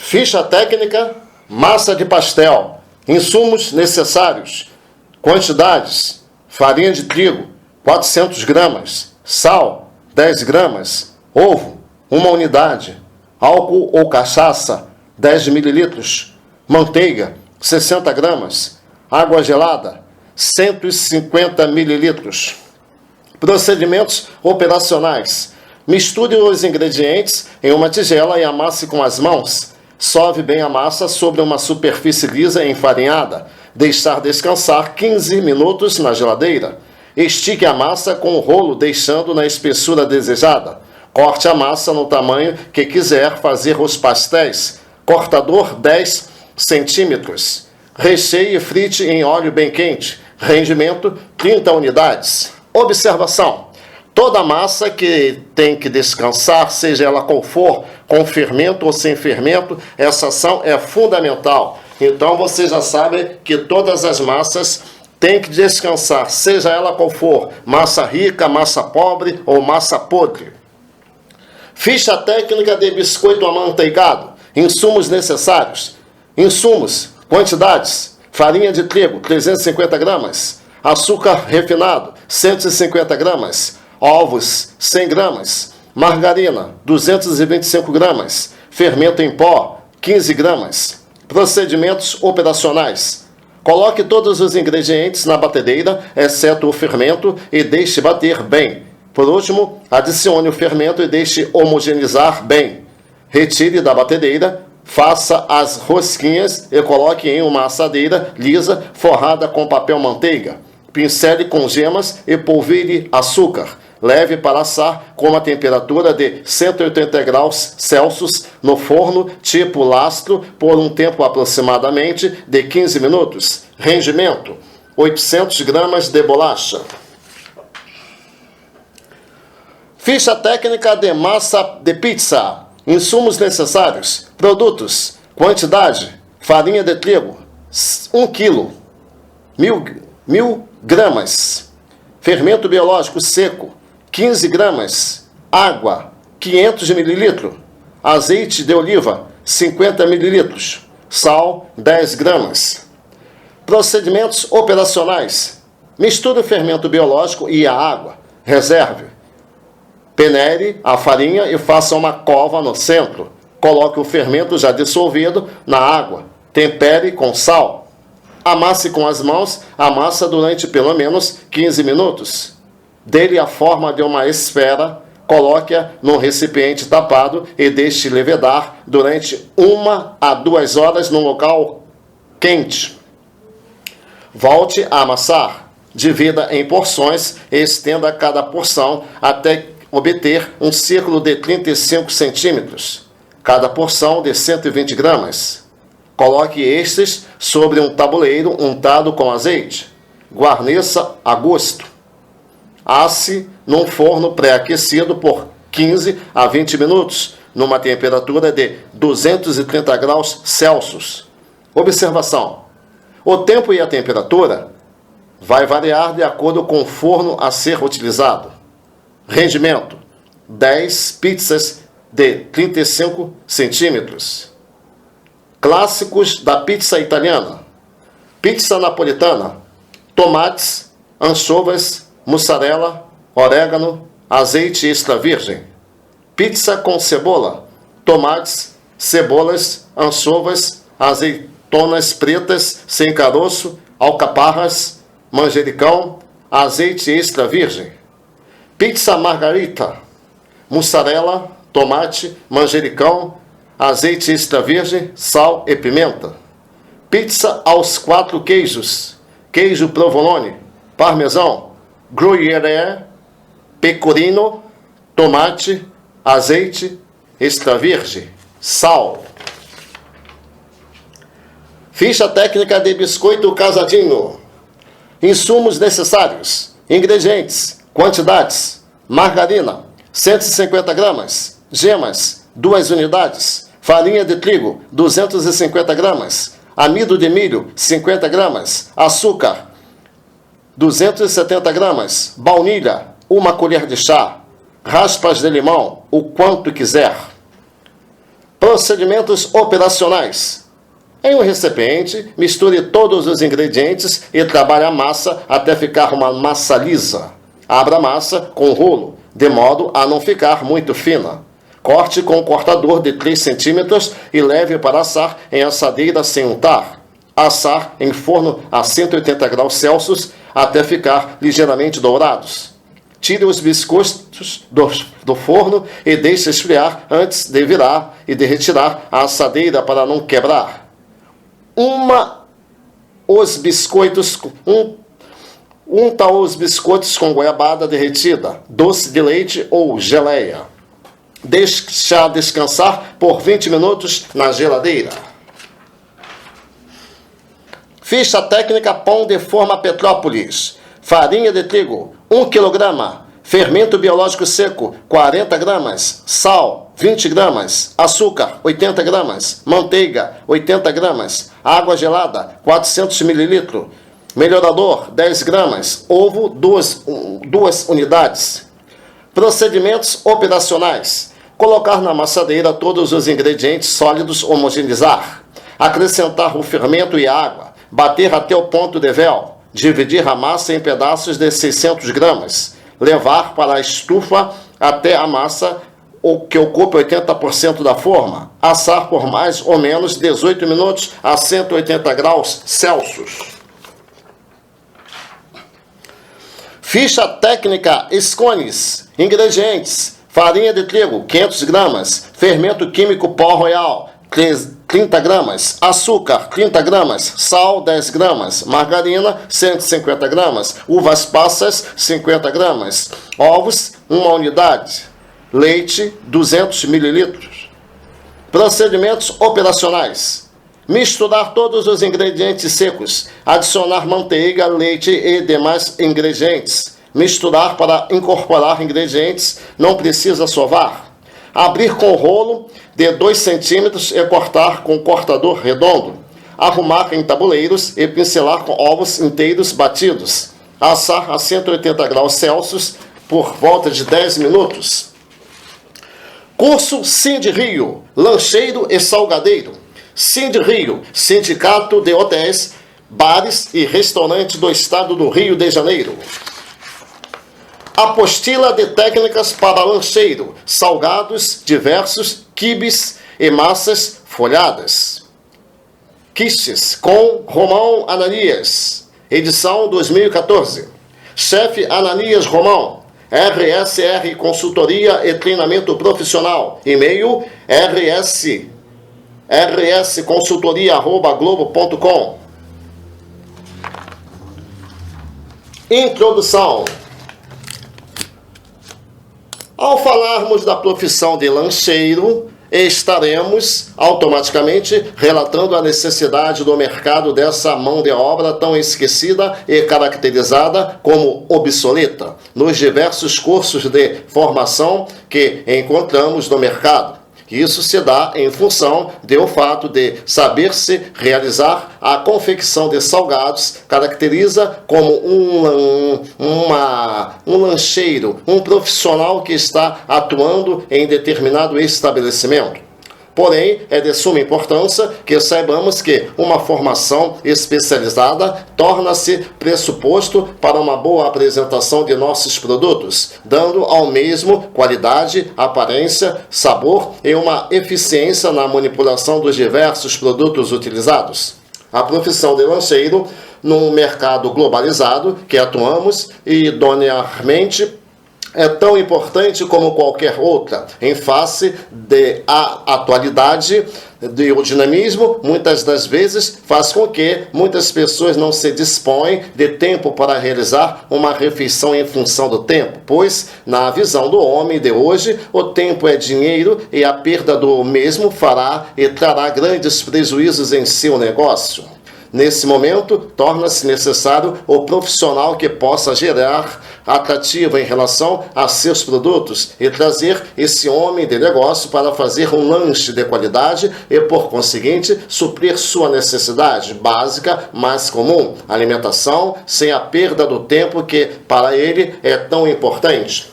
Ficha técnica, massa de pastel, insumos necessários, quantidades: farinha de trigo, 400 gramas, sal, 10 gramas, ovo, 1 unidade, álcool ou cachaça, 10 mililitros, manteiga, 60 gramas, água gelada, 150 mililitros. Procedimentos operacionais: misture os ingredientes em uma tigela e amasse com as mãos. Sove bem a massa sobre uma superfície lisa e enfarinhada. Deixar descansar 15 minutos na geladeira. Estique a massa com o rolo, deixando na espessura desejada. Corte a massa no tamanho que quiser fazer os pastéis. Cortador 10 centímetros. Recheie e frite em óleo bem quente. Rendimento 30 unidades. Observação: toda massa que tem que descansar, seja ela qual for, com fermento ou sem fermento, essa ação é fundamental. Então você já sabe que todas as massas têm que descansar, seja ela qual for, massa rica, massa pobre ou massa podre. Ficha técnica de biscoito amanteigado. Insumos necessários. Insumos: quantidades: farinha de trigo, 350 gramas, açúcar refinado, 150 gramas, ovos, 100 gramas, margarina, 225 gramas, fermento em pó, 15 gramas. Procedimentos operacionais: coloque todos os ingredientes na batedeira, exceto o fermento, e deixe bater bem. Por último, adicione o fermento e deixe homogeneizar bem. Retire da batedeira, faça as rosquinhas e coloque em uma assadeira lisa forrada com papel manteiga. Pincele com gemas e polvilhe açúcar. Leve para assar com uma temperatura de 180 graus Celsius no forno tipo lastro por um tempo aproximadamente de 15 minutos. Rendimento: 800 gramas de bolacha. Ficha técnica de massa de pizza. Insumos necessários. Produtos: quantidade: farinha de trigo, 1 kg, 1000 gramas. Fermento biológico seco, 15 gramas. Água, 500 ml. Azeite de oliva, 50 ml. Sal, 10 gramas. Procedimentos operacionais: misture o fermento biológico e a água. Reserve. Peneire a farinha e faça uma cova no centro. Coloque o fermento já dissolvido na água. Tempere com sal. Amasse com as mãos a massa durante pelo menos 15 minutos. Dê-lhe a forma de uma esfera, coloque-a num recipiente tapado e deixe levedar durante 1 a 2 horas num local quente. Volte a amassar. Divida em porções e estenda cada porção até obter um círculo de 35 centímetros. Cada porção de 120 gramas. Coloque estes sobre um tabuleiro untado com azeite. Guarneça a gosto. Asse num forno pré-aquecido por 15 a 20 minutos, numa temperatura de 230 graus Celsius. Observação: o tempo e a temperatura vai variar de acordo com o forno a ser utilizado. Rendimento: 10 pizzas de 35 centímetros. Clássicos da pizza italiana: pizza napolitana, tomates, anchovas, mussarela, orégano, azeite extra virgem. Pizza com cebola, tomates, cebolas, anchovas, azeitonas pretas sem caroço, alcaparras, manjericão, azeite extra virgem. Pizza margarita, mussarela, tomate, manjericão, azeite extra virgem, sal e pimenta. Pizza aos 4 queijos: queijo provolone, parmesão, gruyère, pecorino, tomate, azeite extra virgem, sal. Ficha técnica de biscoito casadinho. Insumos necessários: ingredientes, quantidades: margarina, 150 gramas, gemas, 2 unidades, farinha de trigo, 250 gramas, amido de milho, 50 gramas, açúcar, 270 gramas, baunilha, 1 colher de chá, raspas de limão, o quanto quiser. Procedimentos operacionais. Em um recipiente, misture todos os ingredientes e trabalhe a massa até ficar uma massa lisa. Abra a massa com rolo, de modo a não ficar muito fina. Corte com um cortador de 3 cm e leve para assar em assadeira sem untar. Assar em forno a 180 graus Celsius até ficar ligeiramente dourados. Tire os biscoitos do forno e deixe esfriar antes de virar e de retirar a assadeira para não quebrar. Unta os biscoitos com goiabada derretida, doce de leite ou geleia. Deixa descansar por 20 minutos na geladeira. Ficha técnica pão de forma Petrópolis. Farinha de trigo, 1 kg. Fermento biológico seco, 40 gramas. Sal, 20 gramas. Açúcar, 80 gramas. Manteiga, 80 gramas. Água gelada, 400 ml. Melhorador, 10 gramas. Ovo, 2 unidades. Procedimentos operacionais. Colocar na amassadeira todos os ingredientes sólidos, homogeneizar. Acrescentar o fermento e a água. Bater até o ponto de véu. Dividir a massa em pedaços de 600 gramas. Levar para a estufa até a massa que ocupe 80% da forma. Assar por mais ou menos 18 minutos a 180 graus Celsius. Ficha técnica scones. Ingredientes: farinha de trigo, 500 gramas. Fermento químico pó royal, 30 gramas, açúcar, 30 gramas, sal, 10 gramas, margarina, 150 gramas, uvas passas, 50 gramas, ovos, 1 unidade, leite, 200 ml. Procedimentos operacionais. Misturar todos os ingredientes secos, adicionar manteiga, leite e demais ingredientes. Misturar para incorporar ingredientes, não precisa sovar. Abrir com rolo de 2 cm e cortar com cortador redondo. Arrumar em tabuleiros e pincelar com ovos inteiros batidos. Assar a 180 graus Celsius por volta de 10 minutos. Curso Sind Rio, lancheiro e salgadeiro. Sind Rio, Sindicato de Hotéis, Bares e Restaurantes do Estado do Rio de Janeiro. Apostila de técnicas para lancheiro, salgados diversos, quibes e massas folhadas. Quiches, com Romão Ananias, edição 2014. Chefe Ananias Romão, RSR Consultoria e Treinamento Profissional. E-mail rsconsultoria@globo.com. Introdução. Ao falarmos da profissão de lancheiro, estaremos automaticamente relatando a necessidade do mercado dessa mão de obra tão esquecida e caracterizada como obsoleta nos diversos cursos de formação que encontramos no mercado. Isso se dá em função do fato de saber-se realizar a confecção de salgados, caracteriza como um lancheiro, um profissional que está atuando em determinado estabelecimento. Porém, é de suma importância que saibamos que uma formação especializada torna-se pressuposto para uma boa apresentação de nossos produtos, dando ao mesmo qualidade, aparência, sabor e uma eficiência na manipulação dos diversos produtos utilizados. A profissão de lancheiro, num mercado globalizado que atuamos idoneamente, é tão importante como qualquer outra, em face da atualidade e o dinamismo, muitas das vezes faz com que muitas pessoas não se dispõem de tempo para realizar uma refeição em função do tempo, pois, na visão do homem de hoje, o tempo é dinheiro e a perda do mesmo fará e trará grandes prejuízos em seu negócio. Nesse momento, torna-se necessário o profissional que possa gerar atrativo em relação a seus produtos e trazer esse homem de negócio para fazer um lanche de qualidade e, por conseguinte, suprir sua necessidade básica mais comum, alimentação, sem a perda do tempo que para ele é tão importante.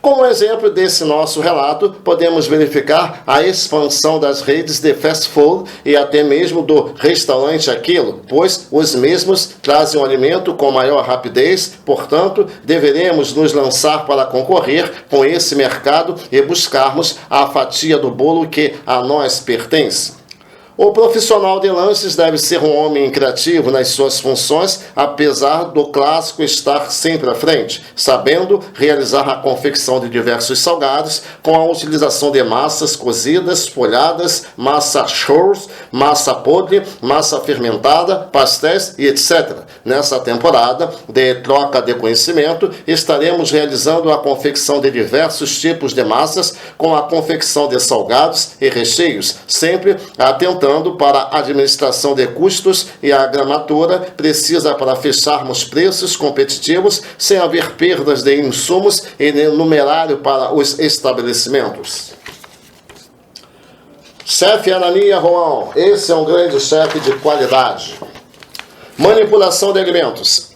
Como exemplo desse nosso relato, podemos verificar a expansão das redes de fast food e até mesmo do restaurante Aquilo, pois os mesmos trazem o alimento com maior rapidez, portanto, deveremos nos lançar para concorrer com esse mercado e buscarmos a fatia do bolo que a nós pertence. O profissional de lanches deve ser um homem criativo nas suas funções, apesar do clássico estar sempre à frente, sabendo realizar a confecção de diversos salgados com a utilização de massas cozidas, folhadas, massa churros, massa podre, massa fermentada, pastéis e etc. Nessa temporada de troca de conhecimento, estaremos realizando a confecção de diversos tipos de massas com a confecção de salgados e recheios, sempre atentando para a administração de custos e a gramatura precisa para fecharmos preços competitivos sem haver perdas de insumos e de numerário para os estabelecimentos. Chefe Anania Roão, esse é um grande chefe de qualidade. Manipulação de alimentos.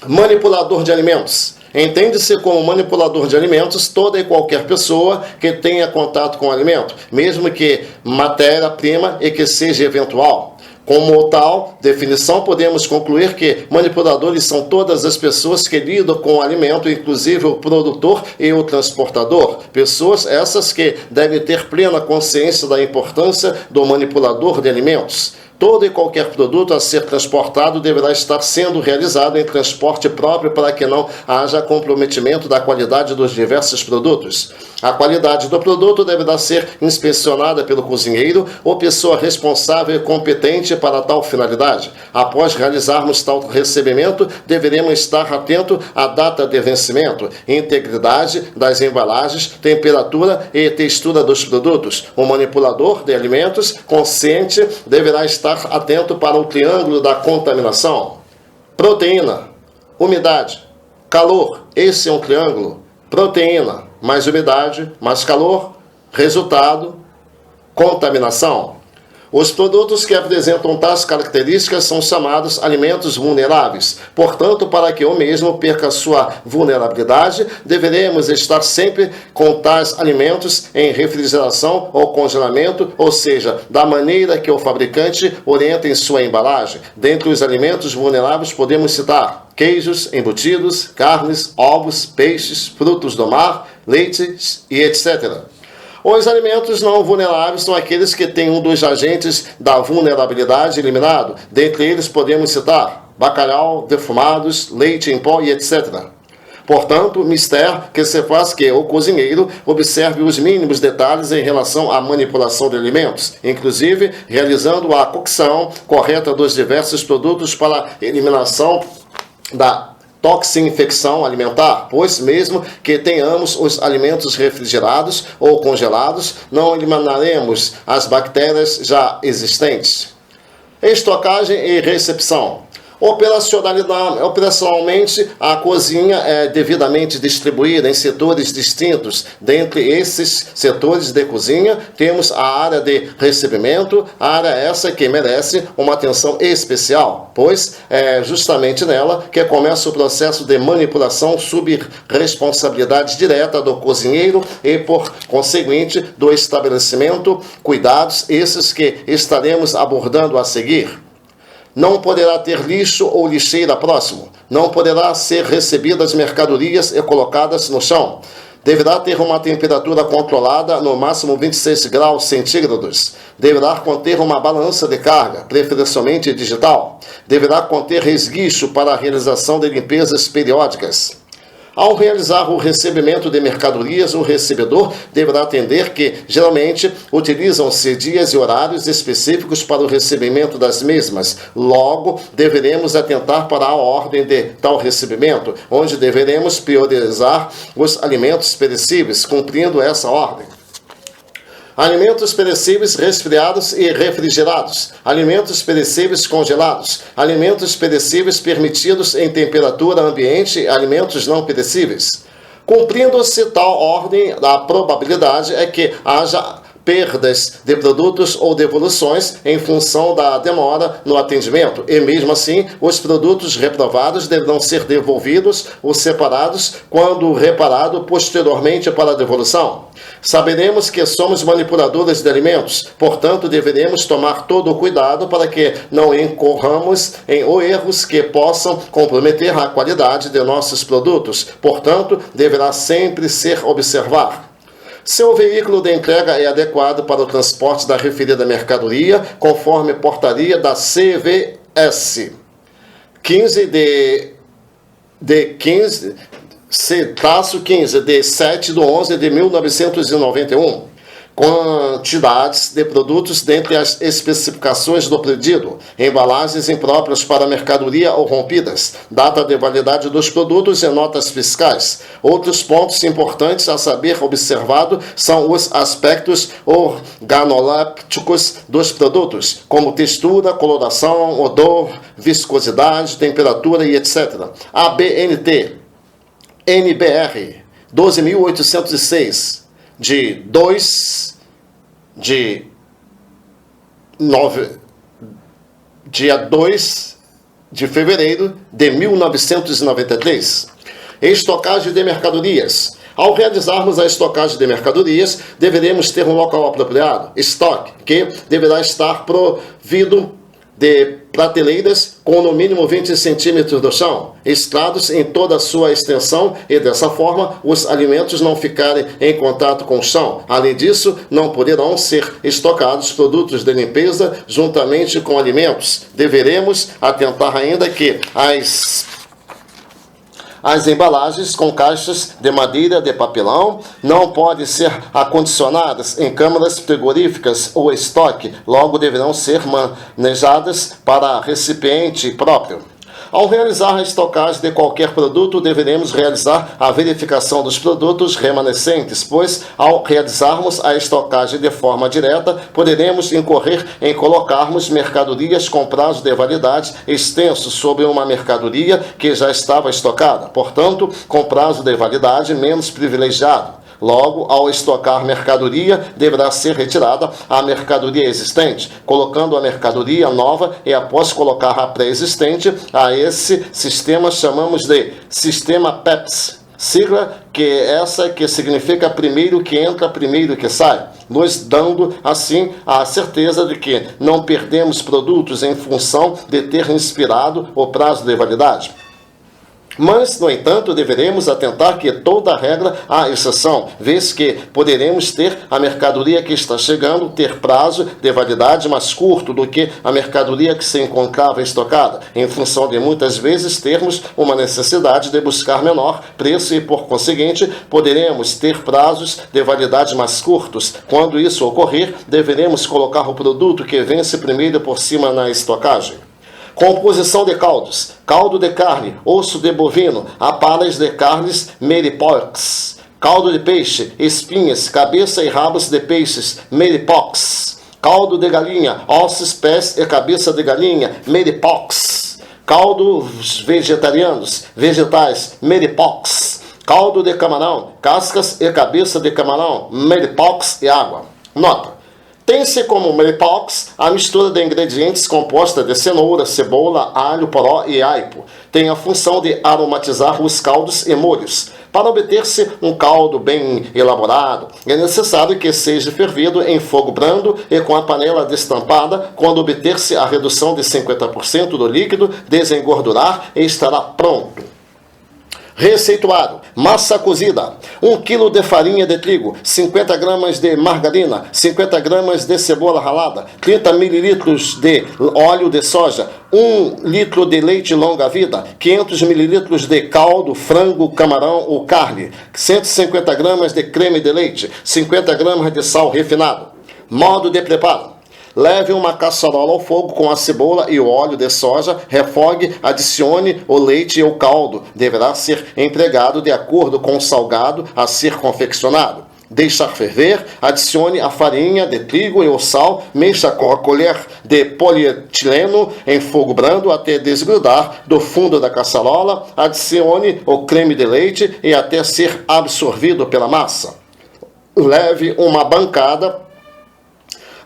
Manipulador de alimentos. Entende-se como manipulador de alimentos toda e qualquer pessoa que tenha contato com o alimento, mesmo que matéria-prima e que seja eventual. Como tal definição, podemos concluir que manipuladores são todas as pessoas que lidam com o alimento, inclusive o produtor e o transportador. Pessoas essas que devem ter plena consciência da importância do manipulador de alimentos. Todo e qualquer produto a ser transportado deverá estar sendo realizado em transporte próprio para que não haja comprometimento da qualidade dos diversos produtos. A qualidade do produto deverá ser inspecionada pelo cozinheiro ou pessoa responsável e competente para tal finalidade. Após realizarmos tal recebimento, deveremos estar atento à data de vencimento, integridade das embalagens, temperatura e textura dos produtos. O manipulador de alimentos consciente deverá estar atento para o triângulo da contaminação. Proteína, umidade, calor. Esse é um triângulo. Proteína, mais umidade, mais calor. Resultado, contaminação. Os produtos que apresentam tais características são chamados alimentos vulneráveis. Portanto, para que o mesmo perca sua vulnerabilidade, deveremos estar sempre com tais alimentos em refrigeração ou congelamento, ou seja, da maneira que o fabricante orienta em sua embalagem. Dentre os alimentos vulneráveis podemos citar queijos, embutidos, carnes, ovos, peixes, frutos do mar, leites e etc. Os alimentos não vulneráveis são aqueles que têm um dos agentes da vulnerabilidade eliminado. Dentre eles podemos citar bacalhau, defumados, leite em pó e etc. Portanto, mistério que se faz que o cozinheiro observe os mínimos detalhes em relação à manipulação de alimentos, inclusive realizando a cocção correta dos diversos produtos para eliminação da toxinfecção alimentar, pois mesmo que tenhamos os alimentos refrigerados ou congelados, não eliminaremos as bactérias já existentes. Estocagem e recepção. Operacionalmente, a cozinha é devidamente distribuída em setores distintos. Dentre esses setores de cozinha, temos a área de recebimento, área essa que merece uma atenção especial, pois é justamente nela que começa o processo de manipulação sob responsabilidade direta do cozinheiro e, por conseguinte, do estabelecimento. Cuidados esses que estaremos abordando a seguir. Não poderá ter lixo ou lixeira próximo. Não poderá ser recebidas mercadorias e colocadas no chão. Deverá ter uma temperatura controlada, no máximo 26 graus centígrados. Deverá conter uma balança de carga, preferencialmente digital. Deverá conter resguicho para a realização de limpezas periódicas. Ao realizar o recebimento de mercadorias, o recebedor deverá atender que, geralmente, utilizam-se dias e horários específicos para o recebimento das mesmas. Logo, deveremos atentar para a ordem de tal recebimento, onde deveremos priorizar os alimentos perecíveis, cumprindo essa ordem. Alimentos perecíveis resfriados e refrigerados, alimentos perecíveis congelados, alimentos perecíveis permitidos em temperatura ambiente e alimentos não perecíveis. Cumprindo-se tal ordem, a probabilidade é que haja perdas de produtos ou devoluções em função da demora no atendimento. E mesmo assim, os produtos reprovados deverão ser devolvidos ou separados quando reparado posteriormente para a devolução. Saberemos que somos manipuladores de alimentos, portanto, deveremos tomar todo o cuidado para que não incorramos em erros que possam comprometer a qualidade de nossos produtos. Portanto, deverá sempre ser observado. Se o veículo de entrega é adequado para o transporte da referida mercadoria, conforme portaria da CVS 15 C-15 de 7/11/1991, quantidades de produtos dentre as especificações do pedido, embalagens impróprias para mercadoria ou rompidas, data de validade dos produtos e notas fiscais. Outros pontos importantes a saber observado são os aspectos organolépticos dos produtos, como textura, coloração, odor, viscosidade, temperatura e etc. ABNT NBR 12.806 dia 2 de fevereiro de 1993. Estocagem de mercadorias. Ao realizarmos a estocagem de mercadorias, deveremos ter um local apropriado, estoque, que deverá estar provido de prateleiras com no mínimo 20 centímetros do chão, estrados em toda a sua extensão e dessa forma os alimentos não ficarem em contato com o chão. Além disso, não poderão ser estocados produtos de limpeza juntamente com alimentos. Deveremos atentar ainda que as embalagens com caixas de madeira de papelão não podem ser acondicionadas em câmaras frigoríficas ou estoque, logo deverão ser manejadas para recipiente próprio. Ao realizar a estocagem de qualquer produto, deveremos realizar a verificação dos produtos remanescentes, pois, ao realizarmos a estocagem de forma direta, poderemos incorrer em colocarmos mercadorias com prazo de validade extenso sobre uma mercadoria que já estava estocada, portanto, com prazo de validade menos privilegiado. Logo, ao estocar mercadoria, deverá ser retirada a mercadoria existente, colocando a mercadoria nova e após colocar a pré-existente, a esse sistema chamamos de Sistema PEPS, sigla que significa primeiro que entra, primeiro que sai, nos dando assim a certeza de que não perdemos produtos em função de ter inspirado o prazo de validade. Mas, no entanto, deveremos atentar que toda regra há exceção, vez que poderemos ter a mercadoria que está chegando ter prazo de validade mais curto do que a mercadoria que se encontrava estocada, em função de muitas vezes termos uma necessidade de buscar menor preço e, por conseguinte, poderemos ter prazos de validade mais curtos. Quando isso ocorrer, deveremos colocar o produto que vence primeiro por cima na estocagem. Composição de caldos. Caldo de carne, osso de bovino, aparas de carnes meripox. Caldo de peixe, espinhas, cabeça e rabos de peixes, meripox. Caldo de galinha, ossos, pés e cabeça de galinha, meripox. Caldos vegetais, meripox. Caldo de camarão, cascas e cabeça de camarão, meripox e água. Nota. Tem-se como meripox a mistura de ingredientes composta de cenoura, cebola, alho, poró e aipo. Tem a função de aromatizar os caldos e molhos. Para obter-se um caldo bem elaborado, é necessário que seja fervido em fogo brando e com a panela destampada. Quando obter-se a redução de 50% do líquido, desengordurar e estará pronto. Receituário: massa cozida, 1 kg de farinha de trigo, 50 gramas de margarina, 50 gramas de cebola ralada, 30 ml de óleo de soja, 1 litro de leite longa-vida, 500 ml de caldo, frango, camarão ou carne, 150 gramas de creme de leite, 50 gramas de sal refinado. Modo de preparo: leve uma caçarola ao fogo com a cebola e o óleo de soja, refogue, adicione o leite e o caldo. Deverá ser empregado de acordo com o salgado a ser confeccionado. Deixar ferver, adicione a farinha de trigo e o sal, mexa com a colher de polietileno em fogo brando até desgrudar do fundo da caçarola, adicione o creme de leite e até ser absorvido pela massa. Leve uma bancada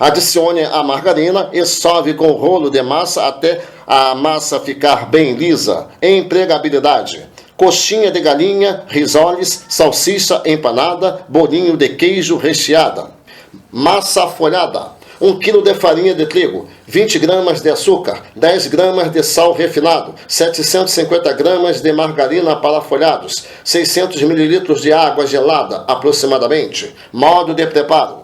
Adicione a margarina e sove com o rolo de massa até a massa ficar bem lisa. Empregabilidade: coxinha de galinha, risoles, salsicha empanada, bolinho de queijo recheada. Massa folhada: 1 kg de farinha de trigo, 20 gramas de açúcar, 10 gramas de sal refinado, 750 gramas de margarina para folhados, 600 ml de água gelada aproximadamente. Modo de preparo: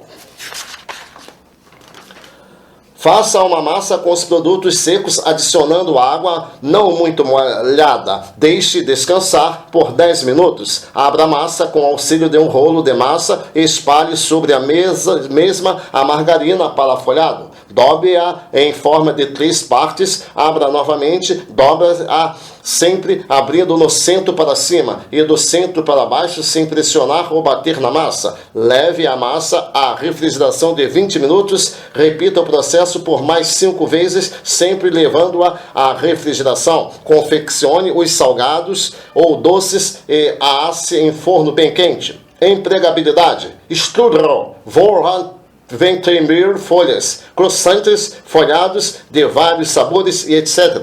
faça uma massa com os produtos secos adicionando água não muito molhada. Deixe descansar por 10 minutos. Abra a massa com auxílio de um rolo de massa e espalhe sobre a mesma a margarina para folhado. Dobre-a em forma de 3 partes. Abra novamente, dobra-a sempre abrindo no centro para cima e do centro para baixo sem pressionar ou bater na massa. Leve a massa à refrigeração de 20 minutos. Repita o processo por mais 5 vezes, sempre levando-a à refrigeração. Confeccione os salgados ou doces e asse em forno bem quente. Empregabilidade: strudel, 420 mil folhas, croissantes, folhados de vários sabores e etc.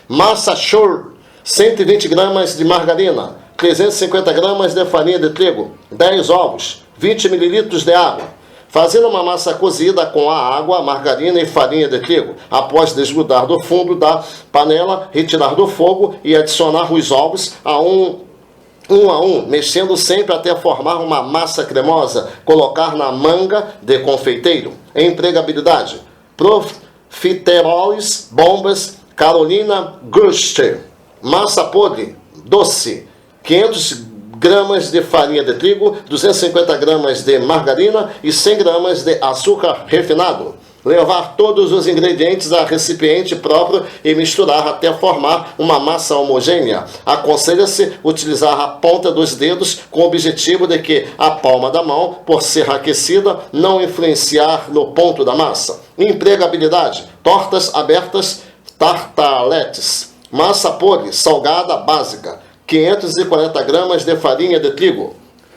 Massa churro: 120 gramas de margarina, 350 gramas de farinha de trigo, 10 ovos, 20 ml de água. Fazer uma massa cozida com a água, margarina e farinha de trigo. Após desgrudar do fundo da panela, retirar do fogo e adicionar os ovos um a um, mexendo sempre até formar uma massa cremosa. Colocar na manga de confeiteiro. Empregabilidade: profiteroles, bombas, Carolina Guster. Massa podre, doce: 500 gramas de farinha de trigo, 250 gramas de margarina e 100 gramas de açúcar refinado. Levar todos os ingredientes a recipiente próprio e misturar até formar uma massa homogênea. Aconselha-se utilizar a ponta dos dedos com o objetivo de que a palma da mão, por ser aquecida, não influenciar no ponto da massa. Empregabilidade: tortas abertas, tartaletes. Massa podre, salgada, básica: 540 gramas de farinha de trigo,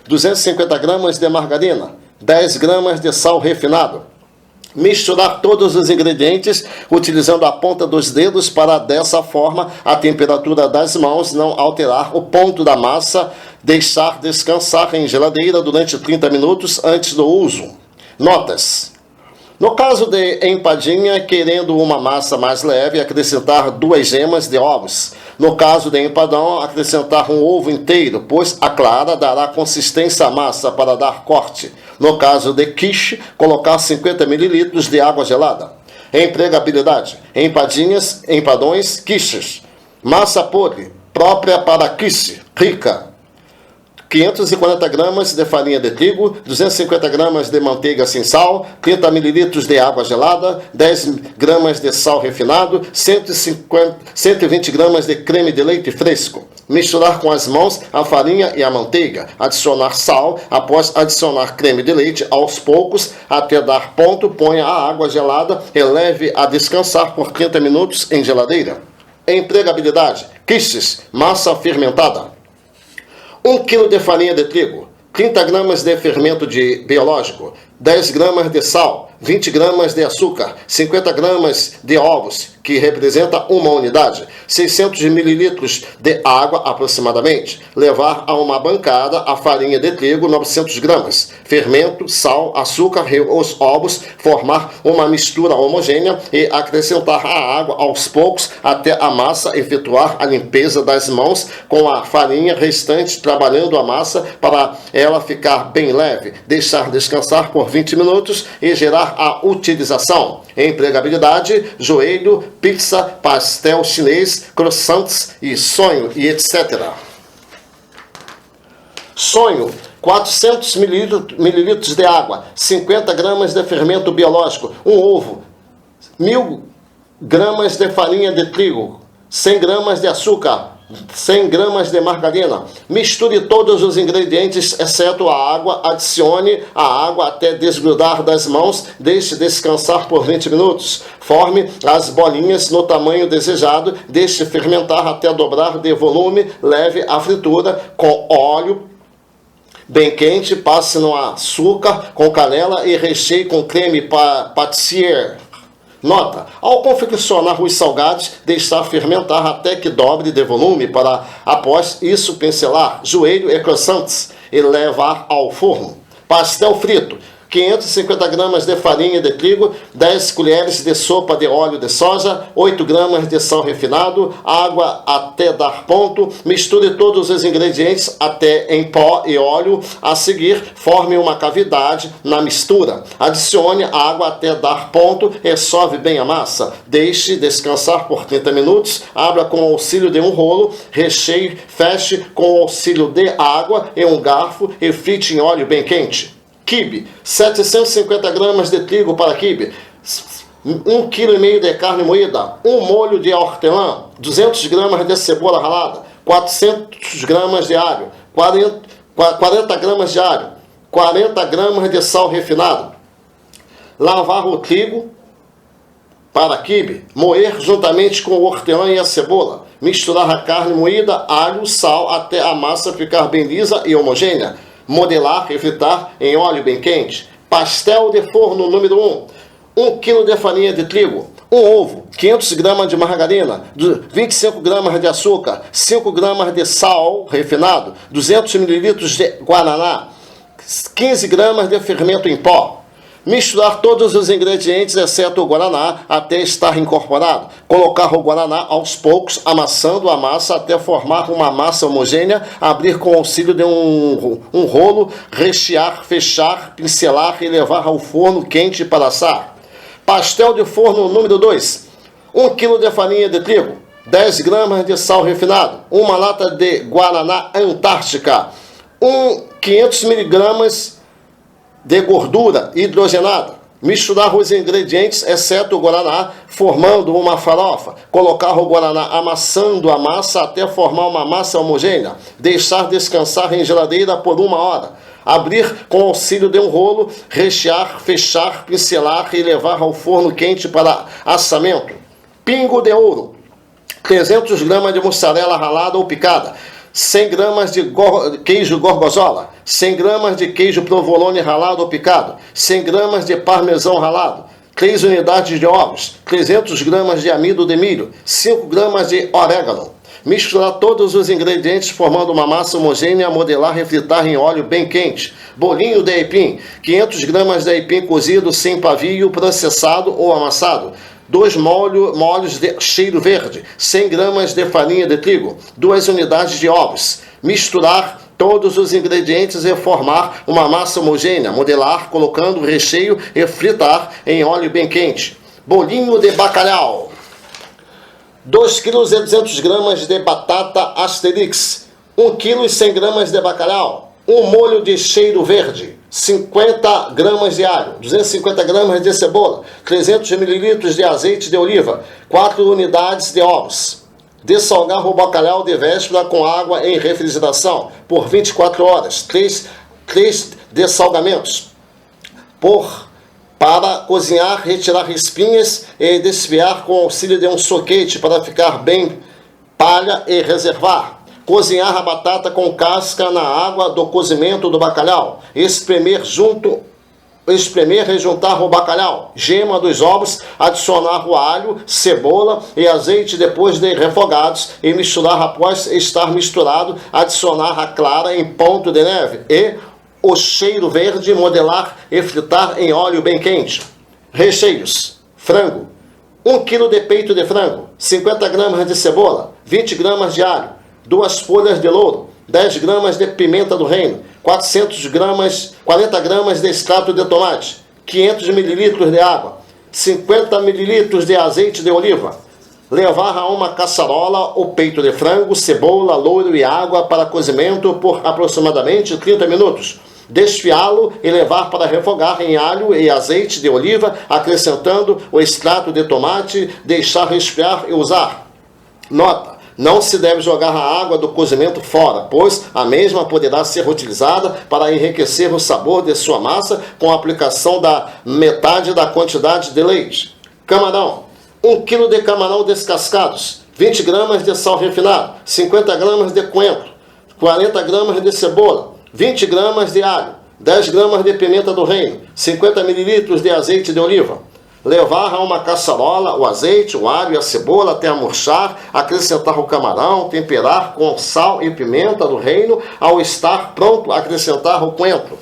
250 gramas de margarina, 10 gramas de sal refinado. Misturar todos os ingredientes utilizando a ponta dos dedos para, dessa forma, a temperatura das mãos não alterar o ponto da massa. Deixar descansar em geladeira durante 30 minutos antes do uso. Notas: no caso de empadinha, querendo uma massa mais leve, acrescentar 2 gemas de ovos. No caso de empadão, acrescentar um ovo inteiro, pois a clara dará consistência à massa para dar corte. No caso de quiche, colocar 50 ml de água gelada. Empregabilidade: empadinhas, empadões, quiches. Massa podre, própria para quiche, rica: 540 gramas de farinha de trigo, 250 gramas de manteiga sem sal, 30 ml de água gelada, 10 gramas de sal refinado, 120 gramas de creme de leite fresco. Misturar com as mãos a farinha e a manteiga. Adicionar sal. Após adicionar creme de leite, aos poucos, até dar ponto, ponha a água gelada e leve a descansar por 30 minutos em geladeira. Empregabilidade: quiches, massa fermentada: 1 kg de farinha de trigo, 30 gramas de fermento biológico, 10 gramas de sal, 20 gramas de açúcar, 50 gramas de ovos, que representa uma unidade, 600 ml de água aproximadamente. Levar a uma bancada a farinha de trigo, 900 gramas, fermento, sal, açúcar e os ovos, formar uma mistura homogênea e acrescentar a água aos poucos até a massa. Efetuar a limpeza das mãos com a farinha restante, trabalhando a massa para ela ficar bem leve. Deixar descansar por 20 minutos e gerar a utilização. Empregabilidade: joelho, pizza, pastel chinês, croissants e sonho e etc. Sonho: 400 ml de água, 50 gramas de fermento biológico, um ovo, 1000 gramas de farinha de trigo, 100 gramas de açúcar, 100 gramas de margarina. Misture todos os ingredientes, exceto a água. Adicione a água até desgrudar das mãos. Deixe descansar por 20 minutos. Forme as bolinhas no tamanho desejado. Deixe fermentar até dobrar de volume. Leve à fritura com óleo bem quente, passe no açúcar com canela e recheie com creme pâtissier. Nota: ao confeccionar os salgados, deixar fermentar até que dobre de volume para, após isso, pincelar joelho e croissants e levar ao forno. Pastel frito: 550 gramas de farinha de trigo, 10 colheres de sopa de óleo de soja, 8 gramas de sal refinado, água até dar ponto, misture todos os ingredientes até em pó e óleo, a seguir forme uma cavidade na mistura, adicione água até dar ponto e sove bem a massa, deixe descansar por 30 minutos, abra com o auxílio de um rolo, recheie, feche com o auxílio de água e um garfo e frite em óleo bem quente. Quibe: 750 gramas de trigo para quibe, 1,5 kg de carne moída, um molho de hortelã, 200 gramas de cebola ralada, 400 gramas de alho, 40 gramas de alho, 40 gramas de sal refinado. Lavar o trigo para quibe, moer juntamente com o hortelã e a cebola, misturar a carne moída, alho, sal até a massa ficar bem lisa e homogênea. Modelar e fritar em óleo bem quente. Pastel de forno número 1. 1 kg de farinha de trigo, um ovo, 500 gramas de margarina, 25 gramas de açúcar, 5 gramas de sal refinado, 200 ml de guaraná, 15 gramas de fermento em pó. Misturar todos os ingredientes, exceto o guaraná, até estar incorporado. Colocar o guaraná aos poucos, amassando a massa até formar uma massa homogênea. Abrir com o auxílio de um rolo, rechear, fechar, pincelar e levar ao forno quente para assar. Pastel de forno número 2. 1 kg de farinha de trigo, 10 gramas de sal refinado, uma lata de guaraná Antártica, 500 mg de gordura hidrogenada. Misturar os ingredientes, exceto o guaraná, formando uma farofa. Colocar o guaraná amassando a massa até formar uma massa homogênea. Deixar descansar em geladeira por 1 hora. Abrir com auxílio de um rolo, rechear, fechar, pincelar e levar ao forno quente para assamento. Pingo de ouro: 300 gramas de mussarela ralada ou picada, 100 gramas de queijo gorgonzola, 100 gramas de queijo provolone ralado ou picado, 100 gramas de parmesão ralado, 3 unidades de ovos, 300 gramas de amido de milho, 5 gramas de orégano. Misturar todos os ingredientes formando uma massa homogênea, modelar e fritar em óleo bem quente. Bolinho de aipim: 500 gramas de aipim cozido sem pavio, processado ou amassado, 2 molhos de cheiro verde, 100 gramas de farinha de trigo, 2 unidades de ovos. Misturar todos os ingredientes e formar uma massa homogênea, modelar colocando o recheio e fritar em óleo bem quente. Bolinho de bacalhau: 2 kg e 200 gramas de batata Asterix, 1 kg e 100 gramas de bacalhau, um molho de cheiro verde, 50 gramas de alho, 250 gramas de cebola, 300 ml de azeite de oliva, 4 unidades de ovos. Dessalgar o bacalhau de véspera com água em refrigeração por 24 horas, 3 dessalgamentos. Para cozinhar, retirar espinhas e desfiar com auxílio de um soquete para ficar bem palha e reservar. Cozinhar a batata com casca na água do cozimento do bacalhau. Espremer e juntar o bacalhau, gema dos ovos, adicionar o alho, cebola e azeite depois de refogados e misturar após estar misturado, adicionar a clara em ponto de neve e o cheiro verde, modelar e fritar em óleo bem quente. Recheios: frango, 1 kg de peito de frango, 50 gramas de cebola, 20 gramas de alho, 2 folhas de louro, 10 gramas de pimenta do reino, 40 gramas de extrato de tomate, 500 ml de água, 50 ml de azeite de oliva. Levar a uma caçarola o peito de frango, cebola, louro e água para cozimento por aproximadamente 30 minutos. Desfiá-lo e levar para refogar em alho e azeite de oliva, acrescentando o extrato de tomate, deixar resfriar e usar. Nota: não se deve jogar a água do cozimento fora, pois a mesma poderá ser utilizada para enriquecer o sabor de sua massa com a aplicação da metade da quantidade de leite. Camarão: 1 kg de camarão descascados, 20 gramas de sal refinado, 50 gramas de coentro, 40 gramas de cebola, 20 gramas de alho, 10 gramas de pimenta do reino, 50 ml de azeite de oliva. Levar a uma caçarola o azeite, o alho e a cebola até murchar, acrescentar o camarão, temperar com sal e pimenta do reino, ao estar pronto, acrescentar o coentro.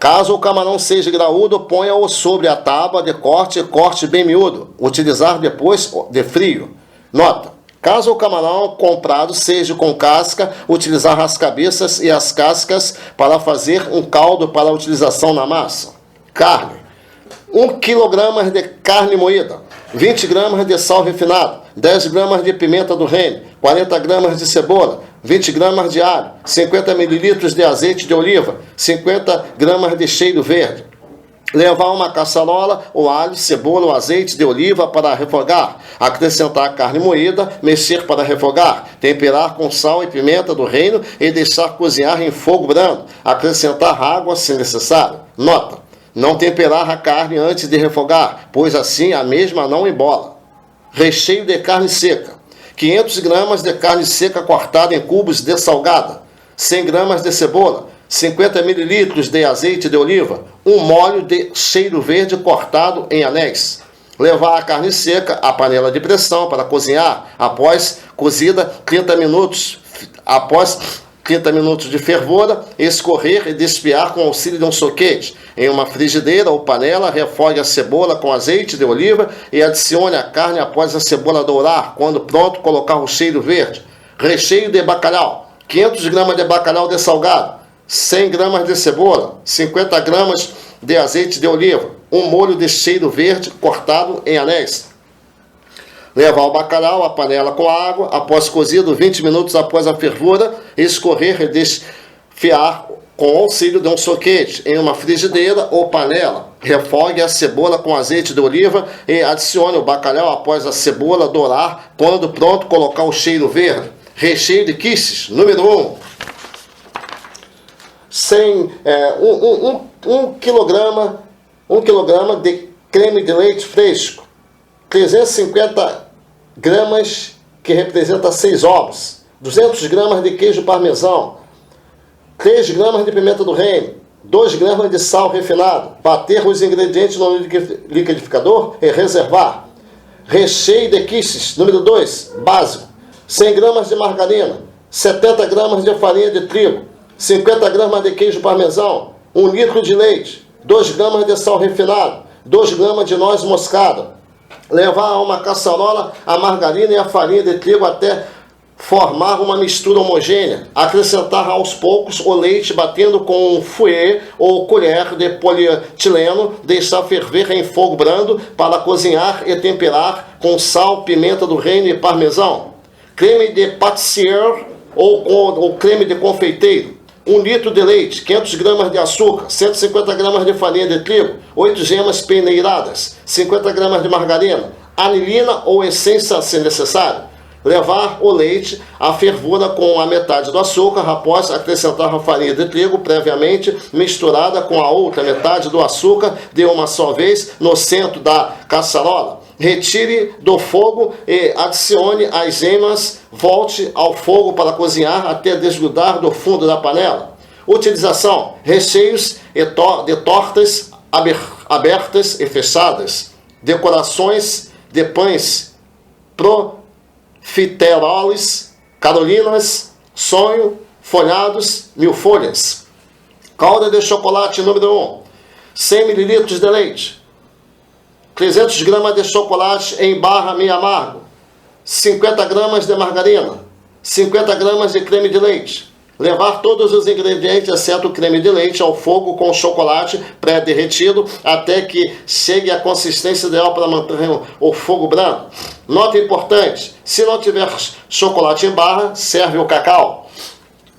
Caso o camarão seja graúdo, ponha-o sobre a tábua de corte e corte bem miúdo. Utilizar depois de frio. Nota: caso o camarão comprado seja com casca, utilizar as cabeças e as cascas para fazer um caldo para utilização na massa. Carne: 1 kg de carne moída, 20 gramas de sal refinado, 10 gramas de pimenta do reino, 40 gramas de cebola, 20 gramas de alho, 50 ml de azeite de oliva, 50 gramas de cheiro verde. Levar uma caçarola, o alho, cebola, o azeite de oliva para refogar. Acrescentar a carne moída, mexer para refogar. Temperar com sal e pimenta do reino e deixar cozinhar em fogo brando. Acrescentar água se necessário. Nota: não temperar a carne antes de refogar, pois assim a mesma não embola. Recheio de carne seca: 500 gramas de carne seca cortada em cubos dessalgada, 100 gramas de cebola, 50 ml de azeite de oliva, um molho de cheiro verde cortado em anéis. Levar a carne seca à panela de pressão para cozinhar. Após cozida 30 minutos, após 30 minutos de fervura, escorrer e desfiar com auxílio de um soquete. Em uma frigideira ou panela, refogue a cebola com azeite de oliva e adicione a carne após a cebola dourar. Quando pronto, colocar o cheiro verde. Recheio de bacalhau: 500 gramas de bacalhau dessalgado, 100 gramas de cebola, 50 gramas de azeite de oliva, um molho de cheiro verde cortado em anéis. Levar o bacalhau à panela com água, após cozido 20 minutos após a fervura, escorrer e desfiar com auxílio de um soquete. Em uma frigideira ou panela, refogue a cebola com azeite de oliva e adicione o bacalhau após a cebola dourar. Quando pronto, colocar o cheiro verde. Recheio de quiches, número 1. 1 kg de creme de leite fresco, 350 gramas, que representa 6 ovos, 200 gramas de queijo parmesão, 3 gramas de pimenta do reino, 2 gramas de sal refinado. Bater os ingredientes no liquidificador e reservar. Recheio de quiches, número 2, básico: 100 gramas de margarina, 70 gramas de farinha de trigo, 50 gramas de queijo parmesão, 1 litro de leite, 2 gramas de sal refinado, 2 gramas de noz moscada. Levar a uma caçarola a margarina e a farinha de trigo até formar uma mistura homogênea. Acrescentar aos poucos o leite batendo com um fouet ou colher de polietileno. Deixar ferver em fogo brando para cozinhar e temperar com sal, pimenta do reino e parmesão. Creme de pâtissier ou creme de confeiteiro: 1 litro de leite, 500 gramas de açúcar, 150 gramas de farinha de trigo, 8 gemas peneiradas, 50 gramas de margarina, anilina ou essência se necessário. Levar o leite à fervura com a metade do açúcar, após acrescentar a farinha de trigo previamente misturada com a outra metade do açúcar de uma só vez no centro da caçarola. Retire do fogo e adicione as gemas. Volte ao fogo para cozinhar até desgrudar do fundo da panela. Utilização: recheios de tortas abertas e fechadas, decorações de pães, profiteroles, carolinas, sonho, folhados, milfolhas. Calda de chocolate número 1, 100 ml de leite, 300 gramas de chocolate em barra meio amargo, 50 gramas de margarina, 50 gramas de creme de leite. Levar todos os ingredientes, exceto o creme de leite, ao fogo com o chocolate pré-derretido até que chegue à consistência ideal para manter o fogo brando. Nota importante: se não tiver chocolate em barra, serve o cacau.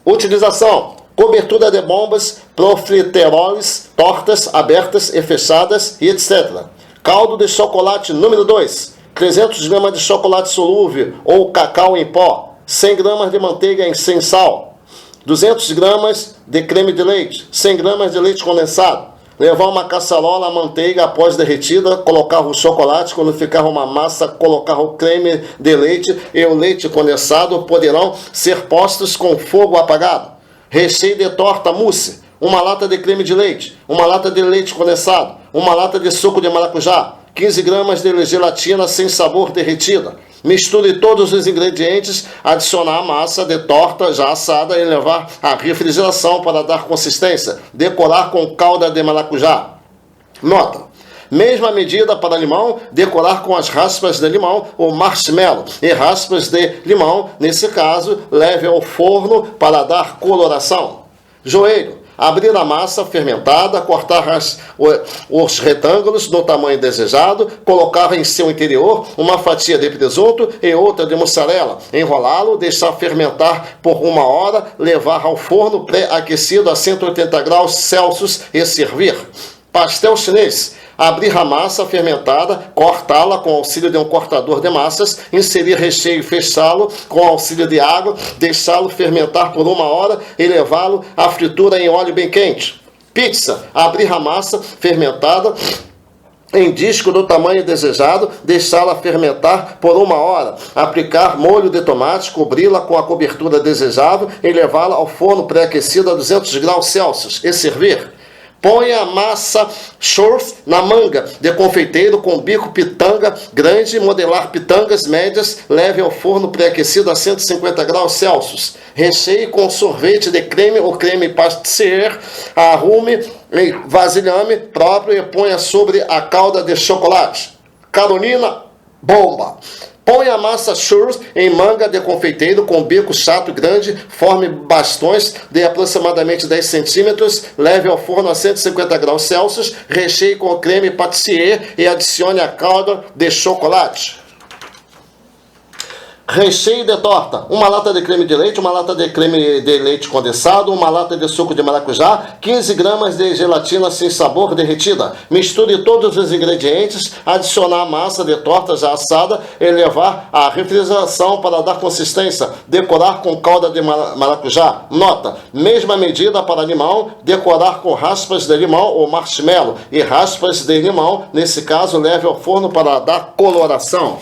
Utilização: cobertura de bombas, profiteroles, tortas abertas e fechadas e etc. Caldo de chocolate número 2, 300 gramas de chocolate solúvel ou cacau em pó, 100 gramas de manteiga sem sal, 200 gramas de creme de leite, 100 gramas de leite condensado. Levar uma caçarola a manteiga após derretida, colocar o chocolate. Quando ficar uma massa, colocar o creme de leite e o leite condensado poderão ser postos com fogo apagado. Recheio de torta mousse, uma lata de creme de leite, uma lata de leite condensado, uma lata de suco de maracujá, 15 gramas de gelatina sem sabor derretida. Misture todos os ingredientes, adicionar a massa de torta já assada e levar à refrigeração para dar consistência. Decorar com calda de maracujá. Nota: mesma medida para limão, decorar com as raspas de limão ou marshmallow e raspas de limão. Nesse caso, leve ao forno para dar coloração. Joelho: abrir a massa fermentada, cortar os retângulos do tamanho desejado, colocar em seu interior uma fatia de presunto e outra de mussarela, enrolá-lo, deixar fermentar por 1 hora, levar ao forno pré-aquecido a 180 graus Celsius e servir. Pastel chinês: abrir a massa fermentada, cortá-la com auxílio de um cortador de massas, inserir recheio e fechá-lo com auxílio de água, deixá-lo fermentar por 1 hora e levá-lo à fritura em óleo bem quente. Pizza: abrir a massa fermentada em disco do tamanho desejado, deixá-la fermentar por 1 hora, aplicar molho de tomate, cobri-la com a cobertura desejável e levá-la ao forno pré-aquecido a 200 graus Celsius e servir. Ponha a massa churros na manga de confeiteiro com bico pitanga grande, modelar pitangas médias, leve ao forno pré-aquecido a 150 graus Celsius. Recheie com sorvete de creme ou creme pâtissier, arrume em vasilhame próprio e ponha sobre a calda de chocolate. Carolina bomba! Põe a massa churros em manga de confeiteiro com bico chato grande, forme bastões de aproximadamente 10 centímetros, leve ao forno a 150 graus Celsius, recheie com creme pâtissier e adicione a calda de chocolate. Recheio de torta: uma lata de creme de leite, uma lata de creme de leite condensado, uma lata de suco de maracujá, 15 gramas de gelatina sem sabor derretida. Misture todos os ingredientes, adicionar a massa de torta já assada e levar à refrigeração para dar consistência. Decorar com calda de maracujá. Nota: mesma medida para limão, decorar com raspas de limão ou marshmallow e raspas de limão. Nesse caso, leve ao forno para dar coloração.